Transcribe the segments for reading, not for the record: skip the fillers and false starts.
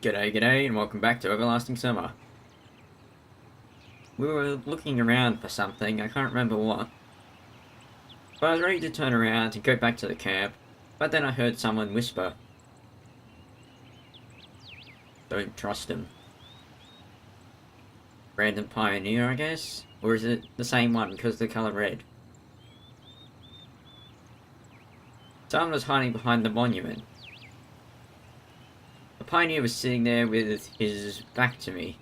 G'day, and welcome back to Everlasting Summer. We were looking around for something, I can't remember what. But I was ready to turn around and go back to the camp, but then I heard someone whisper. Don't trust him. Random pioneer, I guess? Or is it the same one because of the colour red? Someone was hiding behind the monument. The pioneer was sitting there with his back to me.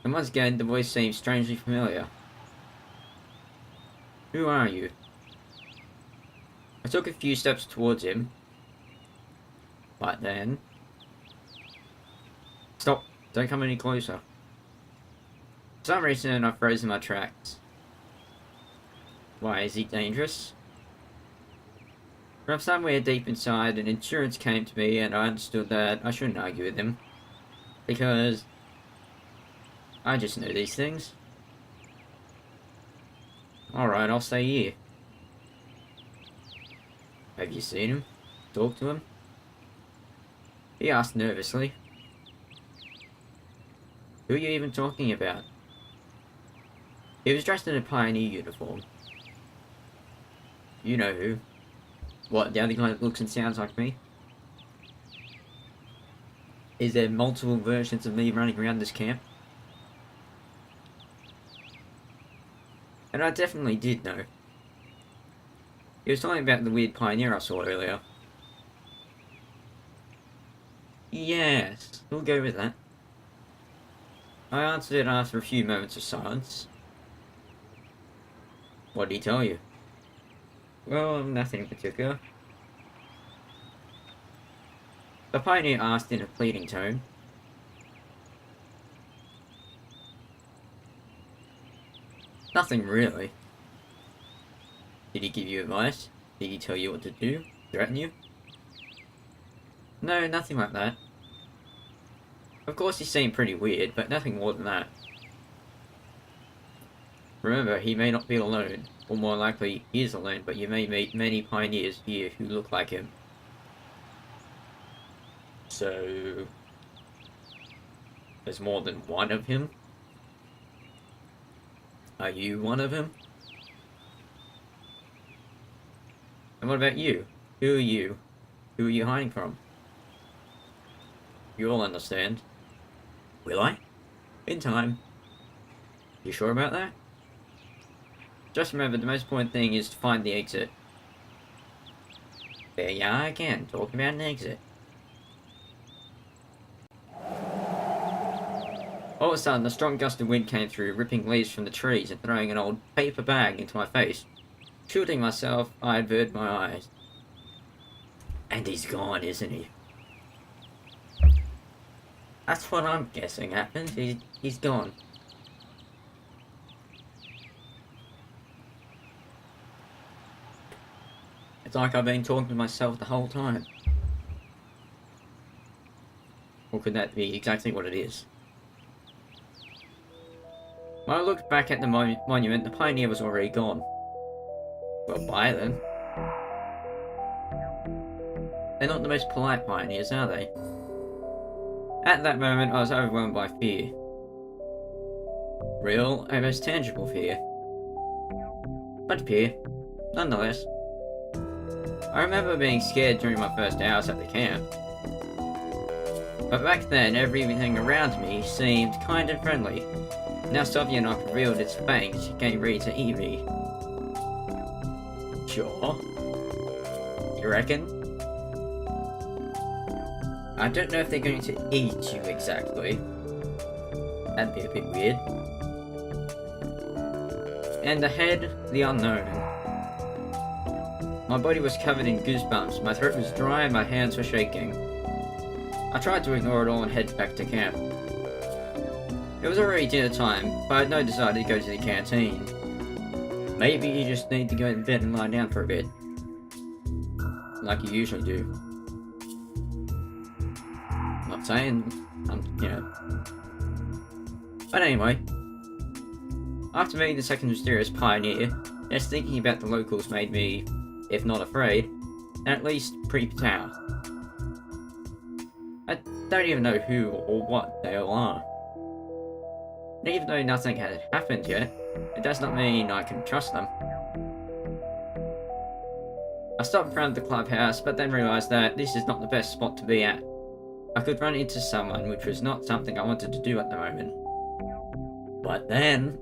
And once again, the voice seemed strangely familiar. Who are you? I took a few steps towards him. But then... Stop! Don't come any closer. For some reason, I froze in my tracks. Why, is he dangerous? From somewhere deep inside, an insurance came to me and I understood that I shouldn't argue with him. Because... I just know these things. Alright, I'll stay here. Have you seen him? Talked to him? He asked nervously. Who are you even talking about? He was dressed in a pioneer uniform. You know who. What, the other guy that looks and sounds like me? Is there multiple versions of me running around this camp? And I definitely did know. He was talking about the weird pioneer I saw earlier. Yes, we'll go with that. I answered it after a few moments of silence. What did he tell you? Well, nothing in particular. The pioneer asked in a pleading tone. Nothing really. Did he give you advice? Did he tell you what to do? Threaten you? No, nothing like that. Of course he seemed pretty weird, but nothing more than that. Remember, he may not be alone, or more likely he is alone, but you may meet many pioneers here who look like him. So... there's more than one of him? Are you one of him? And what about you? Who are you? Who are you hiding from? You'll understand. Will I? In time. You sure about that? Just remember, the most important thing is to find the exit. There you are again, talking about an exit. All of a sudden, a strong gust of wind came through, ripping leaves from the trees and throwing an old paper bag into my face. Shooting myself, I averted my eyes. And he's gone, isn't he? That's what I'm guessing happened. He's gone. It's like I've been talking to myself the whole time. Or could that be exactly what it is? When I looked back at the monument, the pioneer was already gone. Well, bye then. They're not the most polite pioneers, are they? At that moment, I was overwhelmed by fear. Real, almost tangible fear. But fear, nonetheless. I remember being scared during my first hours at the camp. But back then, everything around me seemed kind and friendly. Now Sovianok revealed its fangs, getting ready to eat me. Sure. You reckon? I don't know if they're going to eat you exactly. That'd be a bit weird. And ahead, the unknown. My body was covered in goosebumps, my throat was dry and my hands were shaking. I tried to ignore it all and head back to camp. It was already dinner time, but I had no desire to go to the canteen. Maybe you just need to go to bed and lie down for a bit. Like you usually do. Not saying, you know. But anyway. After meeting the second mysterious pioneer, just thinking about the locals made me, if not afraid, at least pretty patow. I don't even know who or what they all are. And even though nothing had happened yet, it does not mean I can trust them. I stopped in front of the clubhouse, but then realised that this is not the best spot to be at. I could run into someone, which was not something I wanted to do at the moment. But then...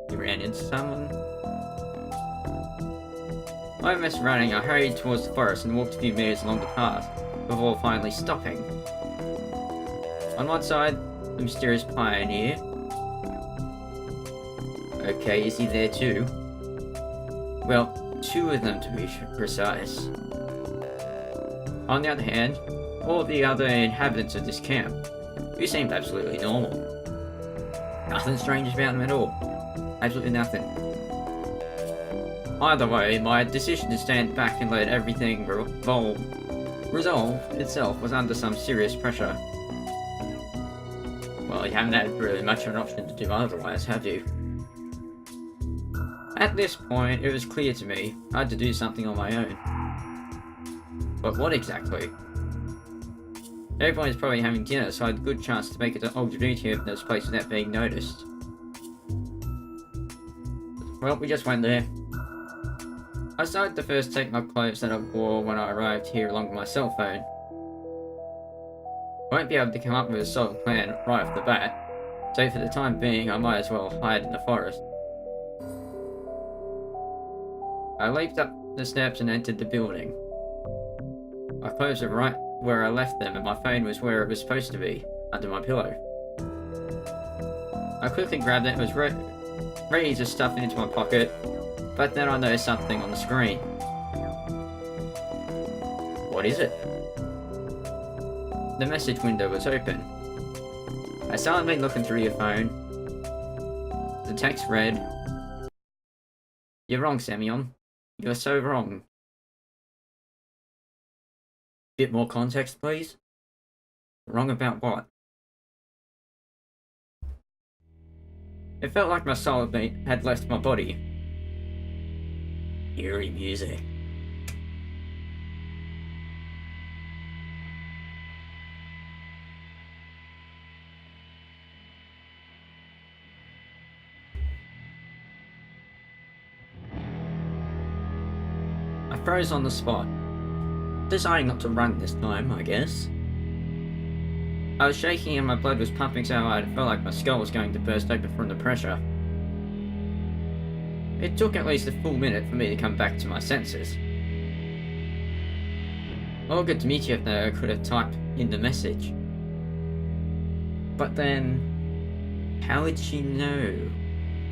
you ran into someone? Almost running, I hurried towards the forest and walked a few meters along the path, before finally stopping. On one side, the mysterious pioneer. Okay, is he there too? Well, 2 of them to be precise. On the other hand, all the other inhabitants of this camp, who seemed absolutely normal. Nothing strange about them at all. Absolutely nothing. Either way, my decision to stand back and let everything resolve itself was under some serious pressure. Well, you haven't had really much of an option to do otherwise, have you? At this point, it was clear to me I had to do something on my own. But what exactly? Everyone is probably having dinner, so I had a good chance to make it an opportunity of this place without being noticed. Well, we just went there. I decided to first take my clothes that I wore when I arrived here along with my cell phone. I won't be able to come up with a solid plan right off the bat, so for the time being I might as well hide in the forest. I leaped up the steps and entered the building. My clothes were right where I left them and my phone was where it was supposed to be, under my pillow. I quickly grabbed it and was ready to stuff it into my pocket, but then I noticed something on the screen. What is it? The message window was open. I silently looking through your phone. The text read, "You're wrong, Semyon. You're so wrong." Bit more context, please? Wrong about what? It felt like my soul had left my body. Eerie music. I froze on the spot, deciding not to run this time, I guess. I was shaking and my blood was pumping so hard it felt like my skull was going to burst open from the pressure. It took at least a full minute for me to come back to my senses. Olga Dmitrievna could have typed in the message. But then, how would she know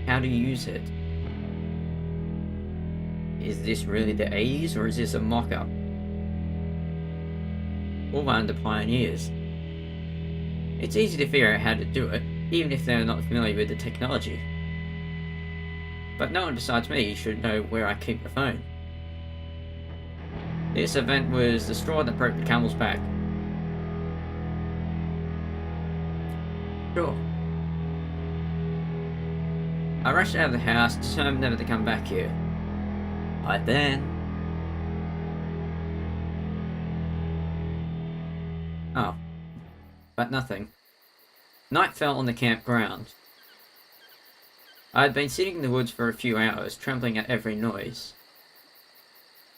how to use it? Is this really the 80s or is this a mock-up? All under pioneers. It's easy to figure out how to do it, even if they're not familiar with the technology. But no one besides me should know where I keep the phone. This event was the straw that broke the camel's back. Sure. I rushed out of the house, determined never to come back here. But then... oh. But nothing. Night fell on the campground. I had been sitting in the woods for a few hours, trembling at every noise.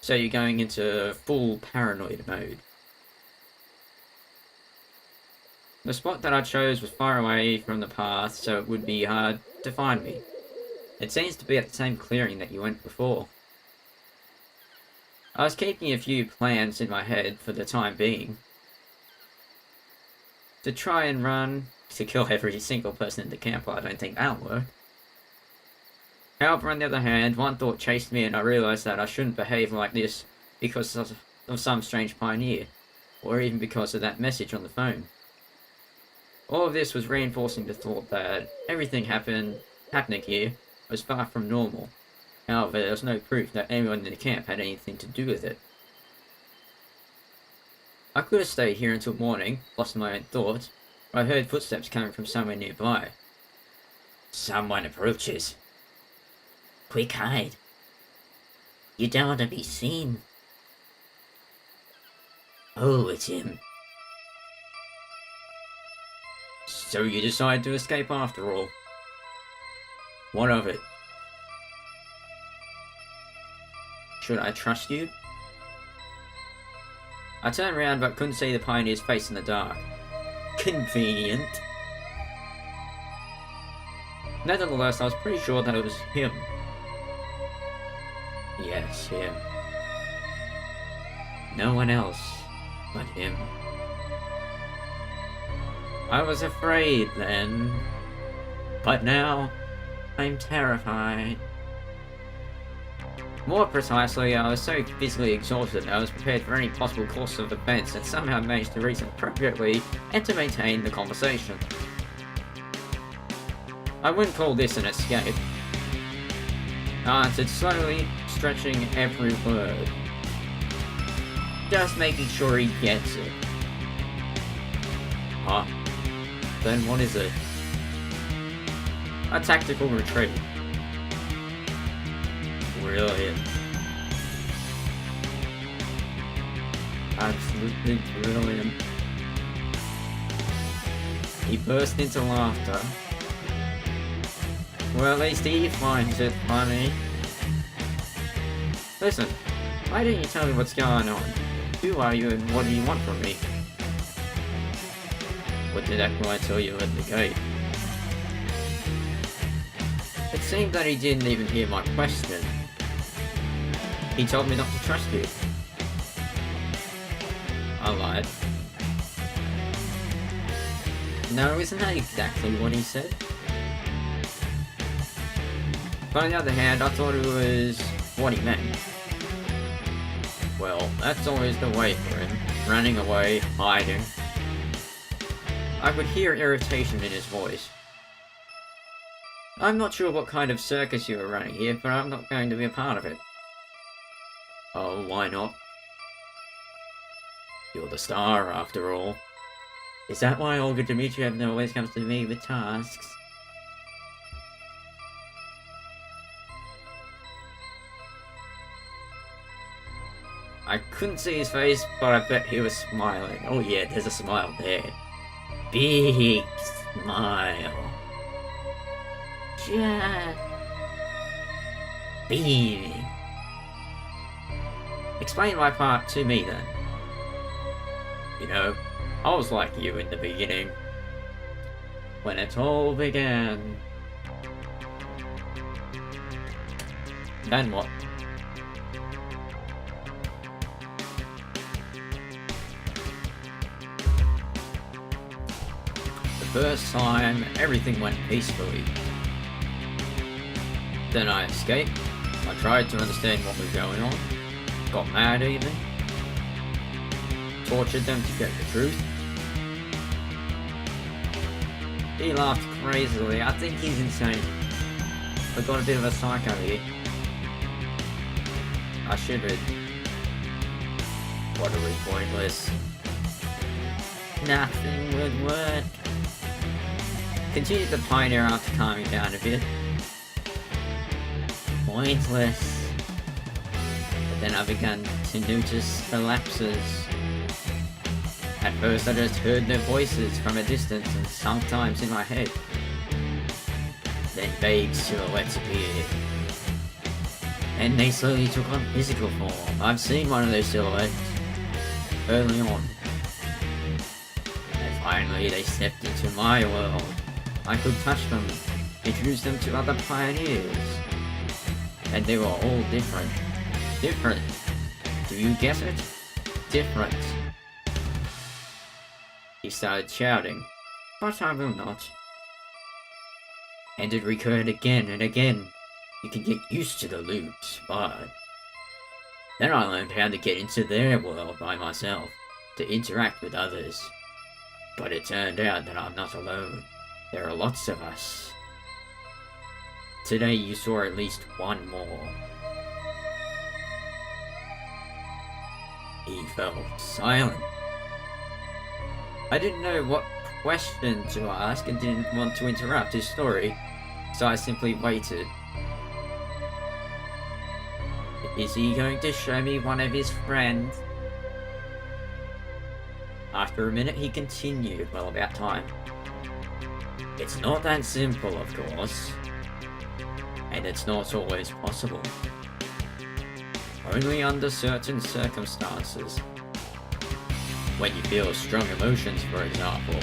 So you're going into full paranoid mode. The spot that I chose was far away from the path, so it would be hard to find me. It seems to be at the same clearing that you went before. I was keeping a few plans in my head for the time being. To try and run, to kill every single person in the camp, I don't think that'll work. However, on the other hand, one thought chased me and I realised that I shouldn't behave like this because of some strange pioneer, or even because of that message on the phone. All of this was reinforcing the thought that everything happening here was far from normal. However, there was no proof that anyone in the camp had anything to do with it. I could have stayed here until morning, lost my own thoughts, but I heard footsteps coming from somewhere nearby. Someone approaches. Quick, hide. You don't want to be seen. Oh, it's him. So you decided to escape after all. What of it? Should I trust you? I turned around but couldn't see the pioneer's face in the dark. Convenient. Nevertheless, I was pretty sure that it was him. Yes, him. No one else but him. I was afraid then, but now I'm terrified. More precisely, I was so physically exhausted I was prepared for any possible course of events and somehow managed to reason appropriately and to maintain the conversation. I wouldn't call this an escape. I answered slowly, stretching every word. Just making sure he gets it. Huh? Then what is it? A tactical retreat. Brilliant. Absolutely brilliant. He burst into laughter. Well, at least he finds it funny. Listen, why don't you tell me what's going on? Who are you and what do you want from me? What did Ackroyd tell you at the gate? It seemed that he didn't even hear my question. He told me not to trust you. I lied. No, isn't that exactly what he said? But on the other hand, I thought it was what he meant. Well, that's always the way for him. Running away, hiding. I could hear irritation in his voice. I'm not sure what kind of circus you are running here, but I'm not going to be a part of it. Oh, why not? You're the star, after all. Is that why Olga Dmitrievna always comes to me with tasks? I couldn't see his face, but I bet he was smiling. Oh yeah, there's a smile there. Big smile. Just beaming. Explain my part to me then. You know, I was like you in the beginning. When it all began. Then what? The first time, everything went peacefully. Then I escaped. I tried to understand what was going on. Got mad even. Tortured them to get the truth. He laughed crazily. I think he's insane. I got a bit of a psycho here. I shivered. Utterly pointless. Nothing would work. Continued the pioneer after calming down a bit. Pointless. But then I began to notice the lapses. At first I just heard their voices from a distance and sometimes in my head. Then vague silhouettes appeared. And they slowly took on physical form. I've seen one of those silhouettes early on. And finally they stepped into my world. I could touch them, introduce them to other pioneers. And they were all different. Different. Do you get it? Different. He started shouting, but I will not. And it recurred again and again. You can get used to the loops, but... Then I learned how to get into their world by myself, to interact with others. But it turned out that I'm not alone. There are lots of us. Today you saw at least one more. He fell silent. I didn't know what question to ask and didn't want to interrupt his story, so I simply waited. Is he going to show me one of his friends? After a minute he continued, well about time. It's not that simple, of course. And it's not always possible. Only under certain circumstances. When you feel strong emotions, for example.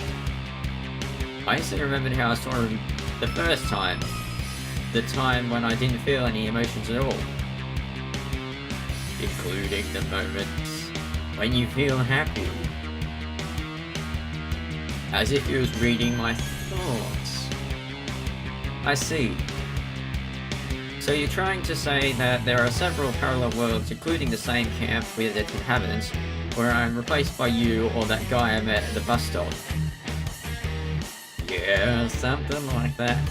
I still remembered how I saw him the first time. The time when I didn't feel any emotions at all. Including the moments when you feel happy. As if he was reading my thoughts. I see. So you're trying to say that there are several parallel worlds, including the same camp with its inhabitants, where I'm replaced by you or that guy I met at the bus stop. Yeah, something like that.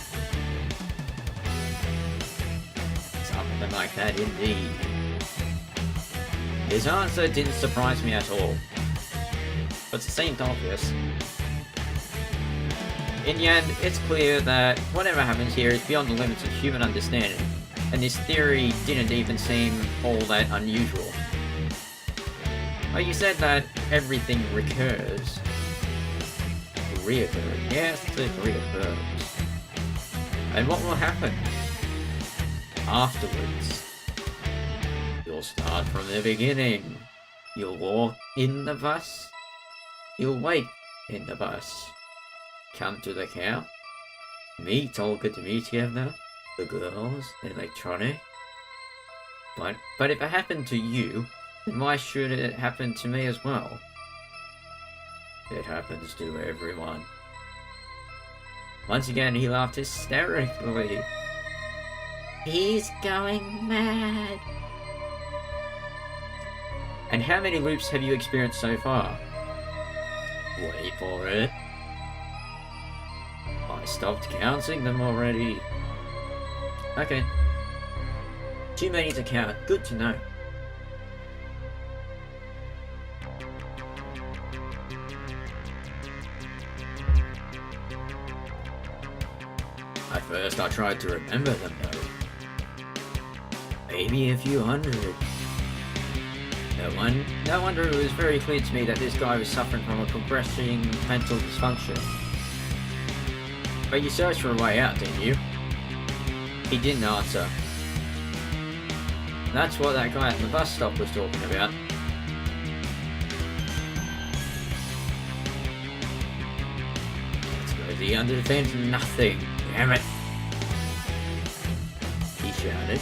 Something like that indeed. His answer didn't surprise me at all. But it seemed obvious. In the end, it's clear that whatever happens here is beyond the limits of human understanding, and this theory didn't even seem all that unusual. Well, you said that everything recurs. Reoccurs. Yes, it reoccurs. And what will happen afterwards? You'll start from the beginning. You'll walk in the bus. You'll wait in the bus. Come to the camp. Meet Olga Dmitrievna, the girls, the electronic. But if it happened to you, then why should it happen to me as well? It happens to everyone. Once again, he laughed hysterically. He's going mad. And how many loops have you experienced so far? Wait for it. I stopped counting them already. Okay. Too many to count. Good to know. At first I tried to remember them though. Maybe a few hundred. No wonder it was very clear to me that this guy was suffering from a progressing mental dysfunction. But you searched for a way out, didn't you? He didn't answer. That's what that guy at the bus stop was talking about. It's because he understands nothing. Damn it! He shouted.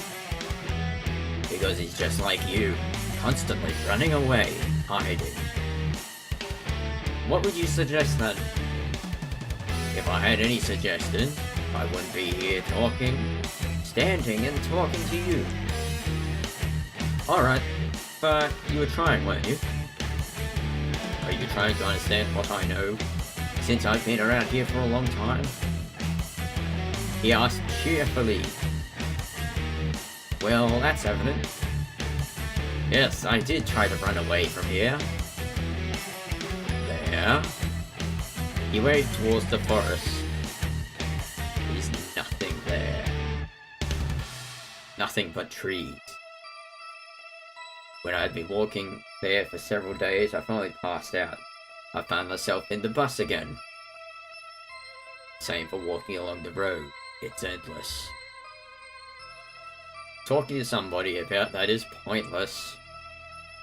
Because he's just like you. Constantly running away, hiding. What would you suggest then? If I had any suggestion, I wouldn't be here standing and talking to you. Alright, but you were trying, weren't you? Are you trying to understand what I know, since I've been around here for a long time? He asked cheerfully. Well, that's evident. Yes, I did try to run away from here. There. He waved towards the forest. There's nothing there. Nothing but trees. When I had been walking there for several days, I finally passed out. I found myself in the bus again. Same for walking along the road. It's endless. Talking to somebody about that is pointless.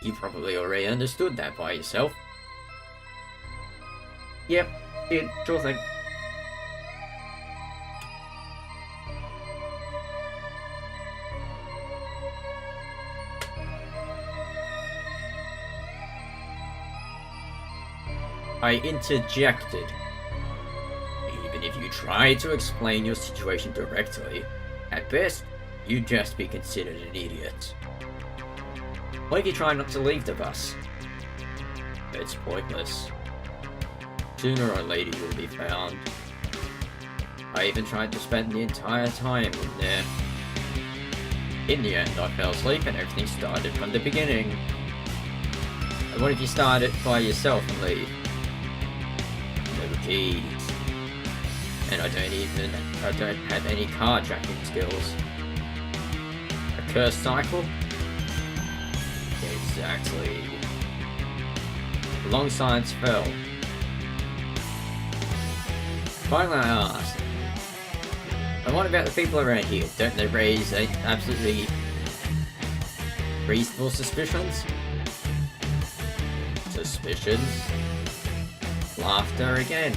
You probably already understood that by yourself. Yep, sure thing. I interjected. Even if you try to explain your situation directly, at best, you'd just be considered an idiot. What if you try not to leave the bus? It's pointless. Sooner or later you'll be found. I even tried to spend the entire time in there. In the end, I fell asleep and everything started from the beginning. And what if you start it by yourself and leave? No keys. And I don't have any carjacking skills. A cursed cycle? Exactly. Long silence fell. Finally I asked, and what about the people around here? Don't they raise absolutely reasonable suspicions? Suspicions? Laughter again.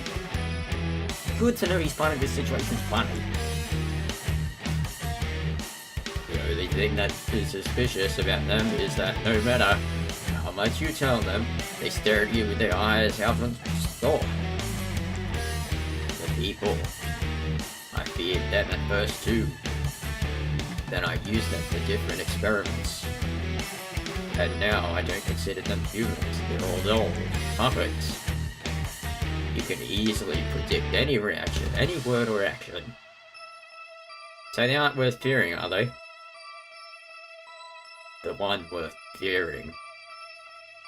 Good to know he's finding this situation funny. The only thing that is suspicious about them is that no matter how much you tell them, they stare at you with their eyes out on store. The people. I feared them at first too. Then I used them for different experiments. And now I don't consider them humans, they're all dolls, puppets. You can easily predict any reaction, any word or action. So they aren't worth fearing, are they? The one worth fearing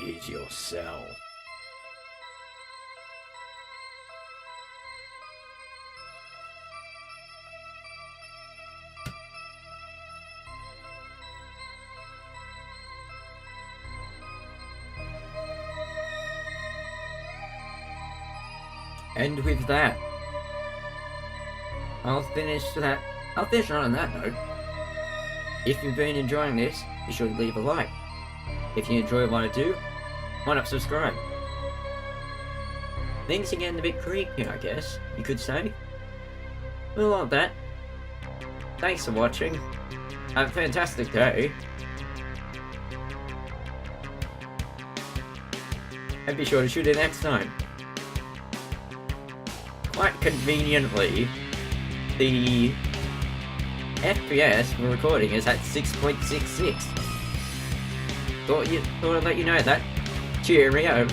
is yourself. And with that, I'll finish on that note. If you've been enjoying this, be sure to leave a like. If you enjoy what I do, why not subscribe? Things are getting a bit creepy, I guess, you could say. Well, like that. Thanks for watching. Have a fantastic day. And be sure to shoot it next time. Quite conveniently, the FPS for recording is at 6.66. Thought I'd let you know that. Cheerio.